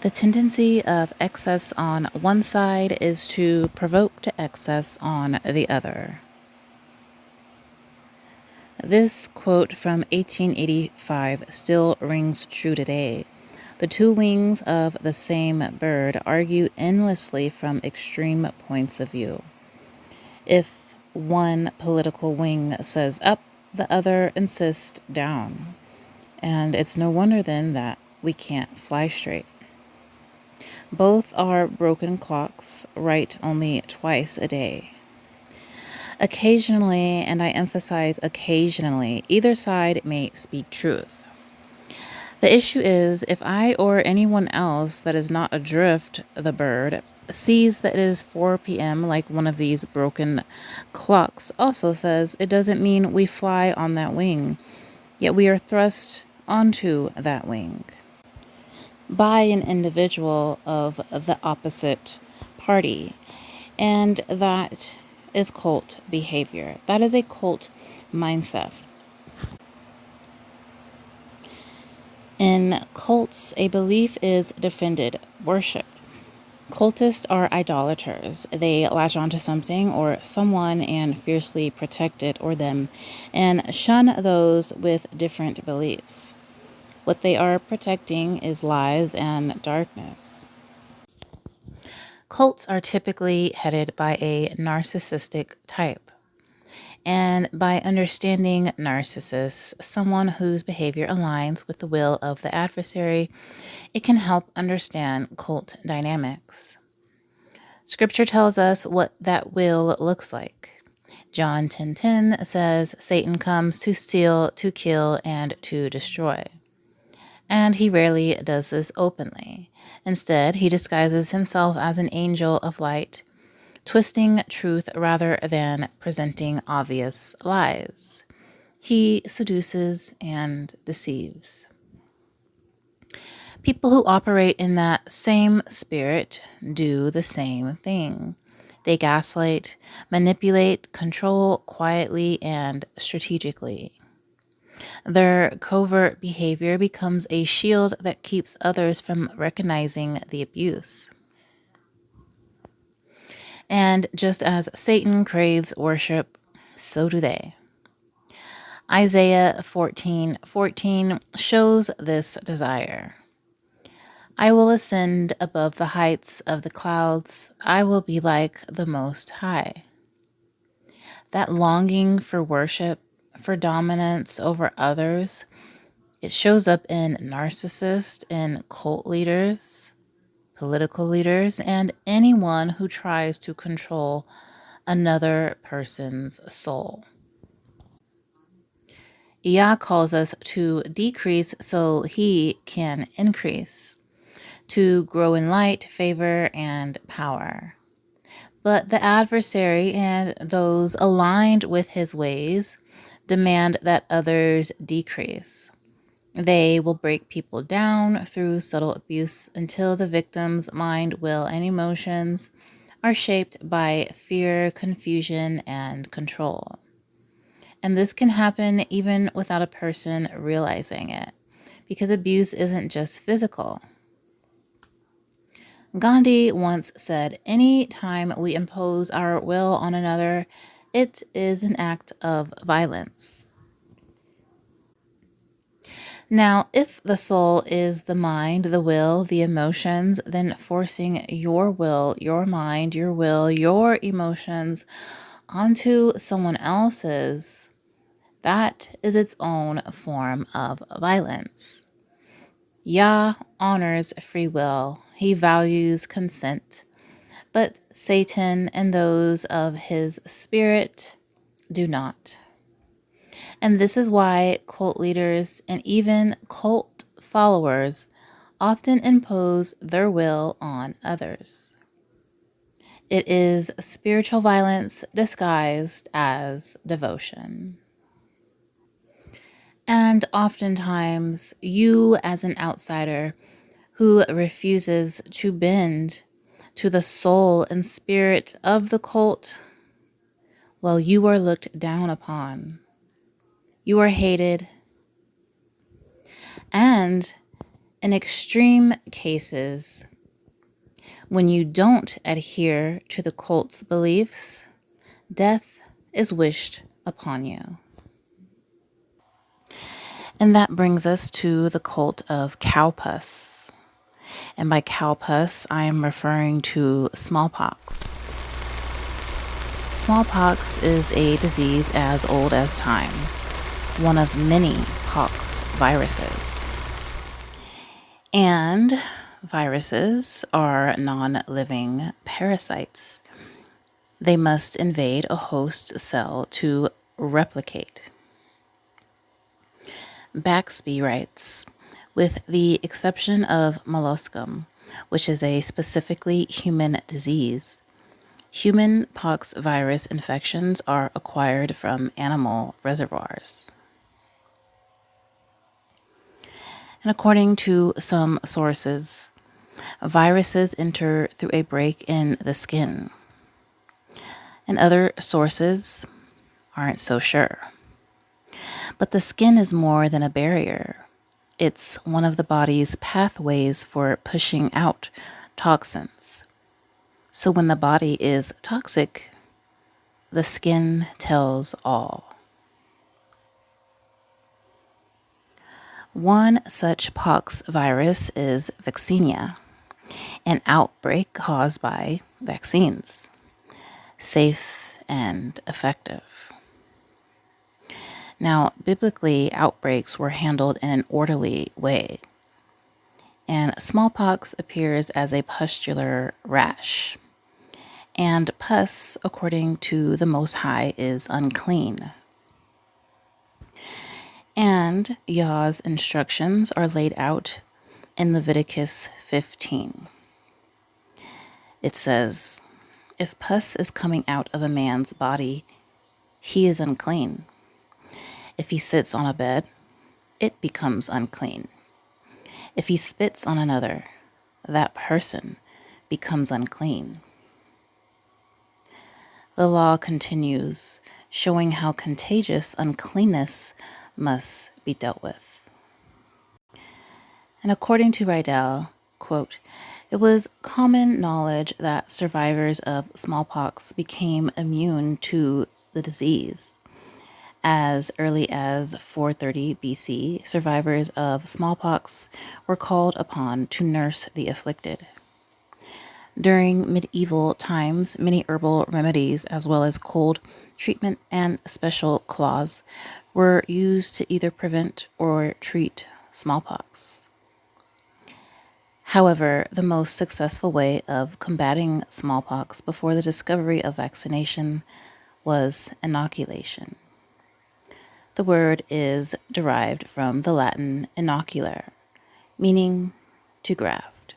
The tendency of excess on one side is to provoke to excess on the other. This quote from 1885 still rings true today. The two wings of the same bird argue endlessly from extreme points of view. If one political wing says up, the other insists down. And it's no wonder then that we can't fly straight. Both are broken clocks, right only twice a day. Occasionally, and I emphasize occasionally, either side may speak truth. The issue is if I or anyone else that is not adrift the bird sees that it is 4 p.m. like one of these broken clocks also says, it doesn't mean we fly on that wing, yet we are thrust onto that wing by an individual of the opposite party. And that is cult behavior. That is a cult mindset. In cults, a belief is defended, worshipped. Cultists are idolaters. They latch onto something or someone and fiercely protect it or them and shun those with different beliefs. What they are protecting is lies and darkness. Cults are typically headed by a narcissistic type. And by understanding narcissists, someone whose behavior aligns with the will of the adversary, it can help understand cult dynamics. Scripture tells us what that will looks like. John 10:10 says, Satan comes to steal, to kill, and to destroy. And he rarely does this openly. Instead, he disguises himself as an angel of light, twisting truth rather than presenting obvious lies. He seduces and deceives. People who operate in that same spirit do the same thing. They gaslight, manipulate, control quietly and strategically. Their covert behavior becomes a shield that keeps others from recognizing the abuse. And just as Satan craves worship, so do they. Isaiah 14:14 shows this desire. I will ascend above the heights of the clouds. I will be like the Most High. That longing for worship, for dominance over others, it shows up in narcissists, in cult leaders, political leaders, and anyone who tries to control another person's soul. Yah calls us to decrease so he can increase, to grow in light, favor, and power. But the adversary and those aligned with his ways demand that others decrease. They will break people down through subtle abuse until the victim's mind, will, and emotions are shaped by fear, confusion, and control. And this can happen even without a person realizing it, because abuse isn't just physical. Gandhi once said, any time we impose our will on another, it is an act of violence. Now, if the soul is the mind, the will, the emotions, then forcing your will, your mind, your will, your emotions onto someone else's, that is its own form of violence. Yah honors free will. He values consent. But Satan and those of his spirit do not. And this is why cult leaders and even cult followers often impose their will on others. It is spiritual violence disguised as devotion. And oftentimes, you as an outsider who refuses to bend to the soul and spirit of the cult, well, you are looked down upon. You are hated. And in extreme cases, when you don't adhere to the cult's beliefs, death is wished upon you. And that brings us to the cult of cowpus. And by cowpus, I am referring to smallpox. Smallpox is a disease as old as time, one of many pox viruses. And viruses are non-living parasites. They must invade a host cell to replicate. Baxby writes, with the exception of molluscum, which is a specifically human disease, human pox virus infections are acquired from animal reservoirs. And according to some sources, viruses enter through a break in the skin. And other sources aren't so sure. But the skin is more than a barrier. It's one of the body's pathways for pushing out toxins. So when the body is toxic, the skin tells all. One such pox virus is vaccinia, an outbreak caused by vaccines, safe and effective. Now, biblically, outbreaks were handled in an orderly way, and smallpox appears as a pustular rash. And pus, according to the Most High, is unclean. And Yah's instructions are laid out in Leviticus 15. It says, if pus is coming out of a man's body, he is unclean. If he sits on a bed, it becomes unclean. If he spits on another, that person becomes unclean. The law continues, showing how contagious uncleanness must be dealt with. And according to Riedel, quote, it was common knowledge that survivors of smallpox became immune to the disease. As early as 430 BC, survivors of smallpox were called upon to nurse the afflicted. During medieval times, many herbal remedies, as well as cold treatment and special cloths, were used to either prevent or treat smallpox. However, the most successful way of combating smallpox before the discovery of vaccination was inoculation. The word is derived from the Latin inocular, meaning to graft.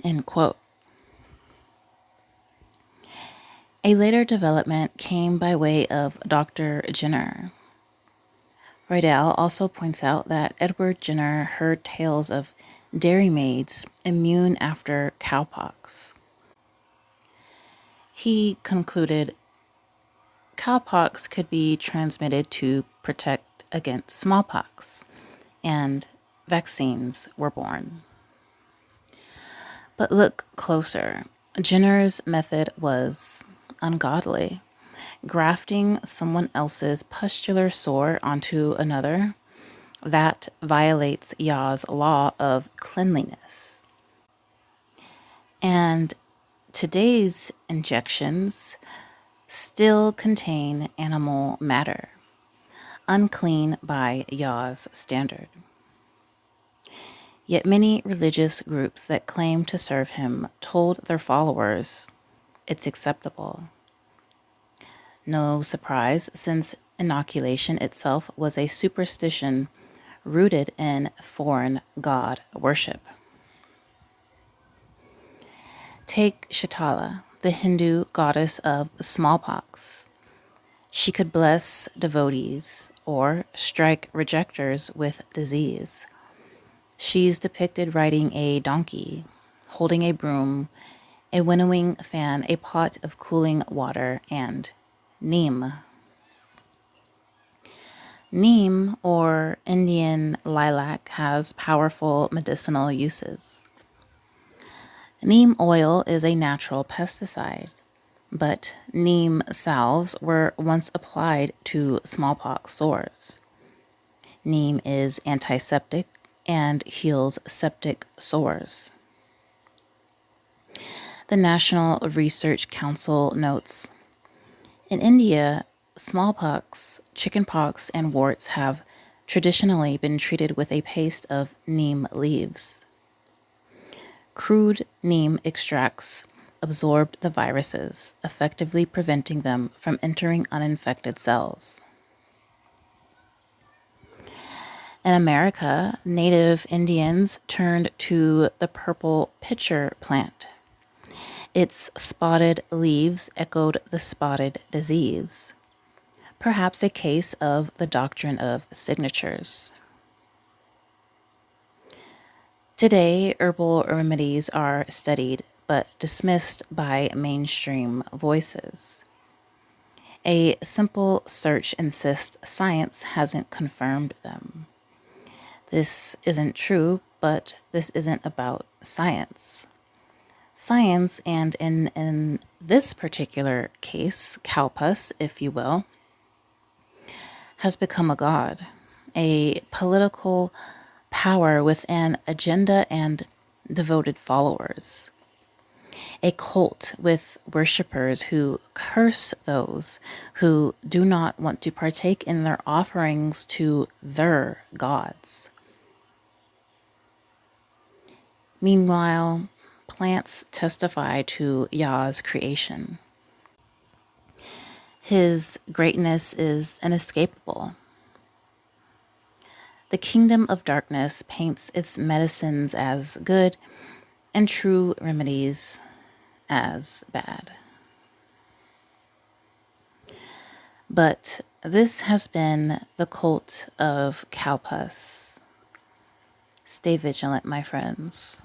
End quote. A later development came by way of Dr. Jenner. Riedel also points out that Edward Jenner heard tales of dairymaids immune after cowpox. He concluded cowpox could be transmitted to protect against smallpox, and vaccines were born. But look closer. Jenner's method was ungodly. Grafting someone else's pustular sore onto another, that violates Yah's law of cleanliness. And today's injections still contain animal matter, unclean by Yah's standard. Yet many religious groups that claim to serve him told their followers it's acceptable. No surprise, since inoculation itself was a superstition rooted in foreign god worship. Take Shitala, the Hindu goddess of smallpox. She could bless devotees or strike rejectors with disease. She's depicted riding a donkey, holding a broom, a winnowing fan, a pot of cooling water, and Neem. Neem, or Indian lilac, has powerful medicinal uses. Neem oil is a natural pesticide, but neem salves were once applied to smallpox sores. Neem is antiseptic and heals septic sores. The National Research Council notes, in India, smallpox, chickenpox, and warts have traditionally been treated with a paste of neem leaves. Crude neem extracts absorbed the viruses, effectively preventing them from entering uninfected cells. In America, native Indians turned to the purple pitcher plant. Its spotted leaves echoed the spotted disease, perhaps a case of the doctrine of signatures. Today, herbal remedies are studied but dismissed by mainstream voices. A simple search insists science hasn't confirmed them. This isn't true, but this isn't about science. Science, and in this particular case, cowpus, if you will, has become a god, a political power with an agenda and devoted followers, a cult with worshippers who curse those who do not want to partake in their offerings to their gods. Meanwhile, plants testify to Yah's creation. His greatness is inescapable. The kingdom of darkness paints its medicines as good and true remedies as bad. But this has been the cult of cowpus. Stay vigilant, my friends.